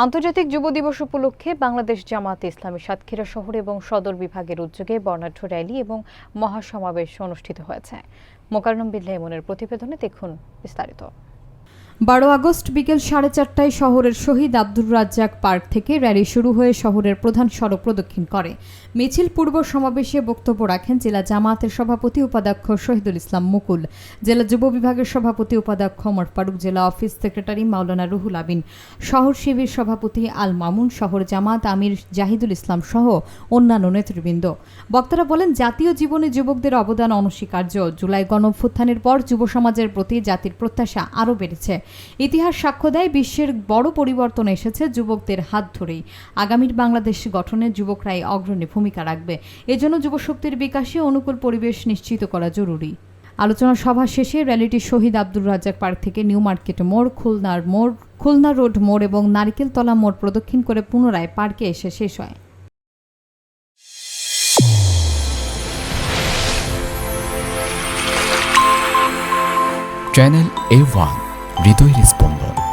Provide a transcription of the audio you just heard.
আন্তর্জাতিক যুব দিবস উপলক্ষে বাংলাদেশ জামায়াতে ইসলামী সাতক্ষীরা শহর এবং সদর বিভাগের উদ্যোগে বর্ণাঢ্য র্যালি এবং মহাসমাবেশ অনুষ্ঠিত হয়েছে। মোকাররম বিল্লাহ ইমনের প্রতিবেদনে দেখুন বিস্তারিত। 12 আগস্ট বিকেল 4:30টায় শহরের শহীদ আব্দুর রাজ্জাক পার্ক থেকে র্যালি শুরু হয়ে শহরের প্রধান সড়ক প্রদক্ষিণ করে। মিছিল পূর্ব সমাবেশে বক্তব্য রাখেন জেলা জামায়াতের সভাপতি উপাধ্যক্ষ শহীদুল ইসলাম মুকুল, জেলা যুব বিভাগের সভাপতি উপাধ্যক্ষ ওমর ফারুক, জেলা অফিস সেক্রেটারি মাওলানা রুহুল আমিন, শহর শিবির সভাপতি আল মামুন, শহর জামায়াত আমির জাহিদুল ইসলাম সহ অন্যান্য নেতৃবৃন্দ। বক্তারা বলেন, জাতীয় জীবনে যুবকদের অবদান অনস্বীকার্য। জুলাই গণঅভ্যুত্থানের পর যুব সমাজের প্রতি জাতির প্রত্যাশা আরও বেড়েছে। ইতিহাস সাক্ষ্য দেয়, বিশ্বের বড় পরিবর্তন এসেছে যুবকদের হাত ধরেই। আগামীর বাংলাদেশ গঠনে যুবকরাই অগ্রণী ভূমিকা রাখবে। এজন্য যুবশক্তির বিকাশে অনুকূল পরিবেশ নিশ্চিত করা জরুরি। আলোচনা সভা শেষে র্যালিটি শহীদ আব্দুর রাজ্জাক পার্ক থেকে নিউ মার্কেট মোড়, খুলনা রোড মোড় এবং নারিকেলতলা মোড় প্রদক্ষিণ করে পুনরায় পার্কে এসে শেষ হয়। চ্যানেল A1 হৃদয়ের স্পন্দন।